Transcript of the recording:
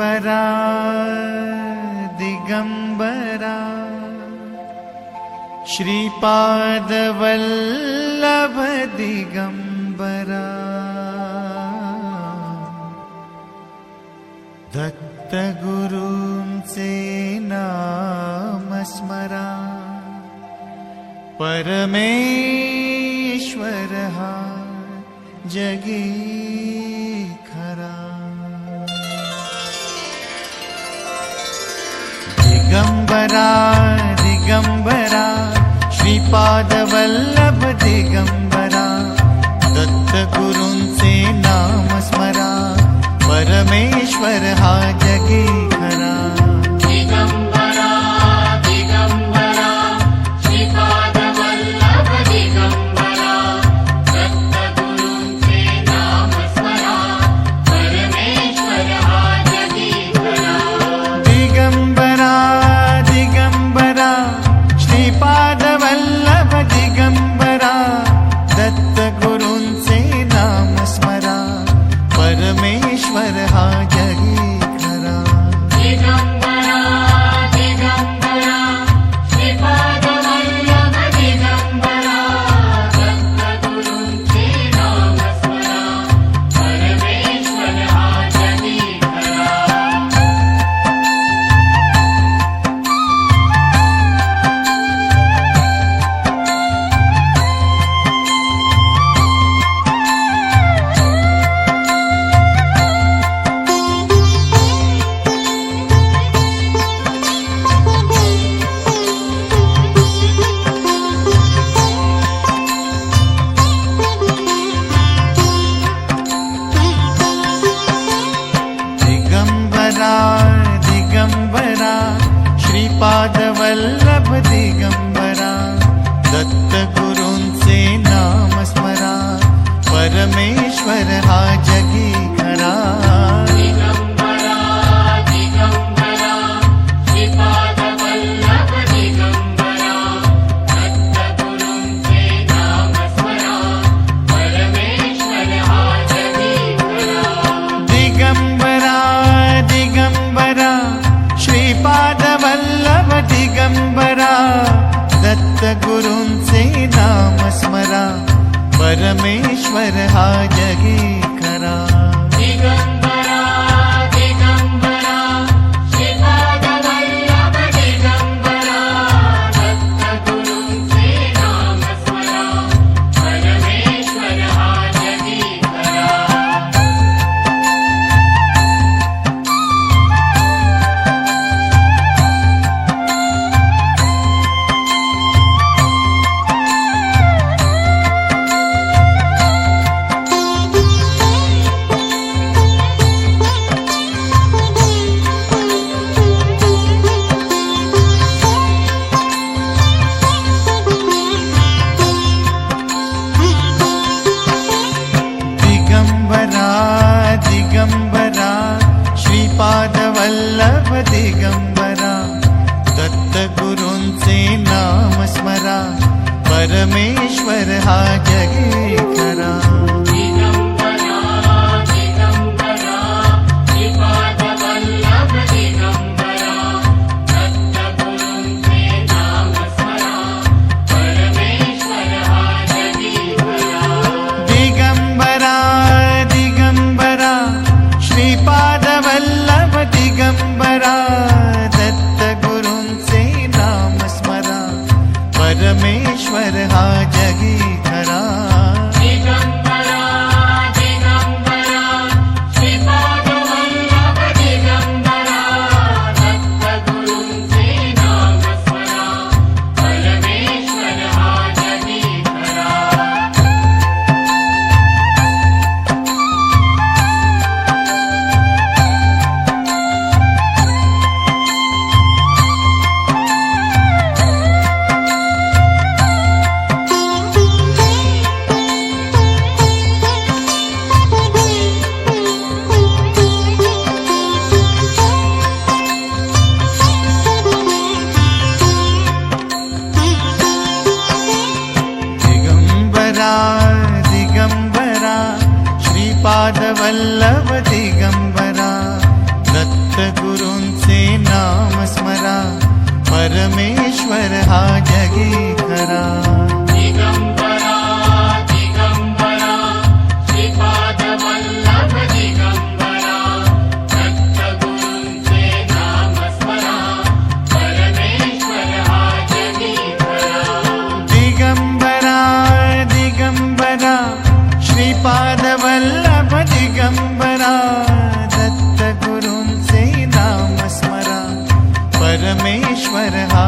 दिगंबरा दिगंबरा श्रीपादवल्लभ दिगंबरा दत्तगुरूंचे नाम स्मरा परमेश्वर हा जगी खरा दिगंबरा दिगंबरा श्रीपादवल्लभ दिगंबरा दत्तगुरूंचे नाम स्मरा परमेश्वर हा जगी खरा दिगंबरा दिगंबरा श्रीपादवल्लभ दिगंबरा दत्तगुरूंचे नाम स्मरा परमेश्वर हा जगी खरा दिगंबरा दिगंबरा श्रीपादवल्लभ दिगंबरा दत्तगुरूंचे नाम स्मरा परमेश्वर हा जगी खरा दिगंबरा दिगंबरा श्रीपादवल्लभ दिगंबरा दत्तगुरूंचे नाम स्मरा परमेश्वर हा जगी खरा दिगंबरा दिगंबरा श्रीपादवल्लभ दिगंबरा दत्तगुरूंचे नाम स्मरा परमेश्वर हा जगी खरा दिगंबरा दिगंबरा श्रीपादवल्लभ दिगंबरा दत्तगुरूंचे नाम स्मरा परमेश्वर हा जगी खरा दिगंबरा दिगंबरा श्रीपादवल्लभ दिगंबरा दत्तगुरूंचे नाम स्मरा परमेश्वर हा जगी खरा दिगंबरा दिगंबरा श्रीपादवल्लभ दिगंबरा दत्तगुरूंचे नाम स्मरा परमेश्वर हा जगी खरा दिगंबरा दिगंबरा श्रीपादवल्लभ दिगंबरा दत्तगुरूंचे नाम स्मरा परमेश्वर हा जगी खरा दिगंबरा दिगंबरा श्रीपादवल्लभ दिगंबरा दत्तगुरूंचे नाम स्मरा परमेश्वर हा जगी खरा दिगंबरा दिगंबरा श्रीपादवल्लभ दिगंबरा दत्तगुरूंचे नाम स्मरा परमेश्वर हा जगी खरा दिगंबरा दिगंबरा श्रीपादवल्लभ दिगंबरा दत्तगुरूंचे नाम स्मरा परमेश्वर हा जगी खरा पादवल्लभ दिगंबरा दत्त परमेश्वर हा जगी खरा दिगंबरा दिगंबरा श्रीपाद वल्लभ दिगंबरा दत्तगुरूंचे नाम स्मरा परमेश्वर हा जगी खरा दिगंबरा दिगंबरा श्रीपाद वल्लभ दिगंबरा दत्तगुरूंचे नाम स्मरा परमेश्वर हा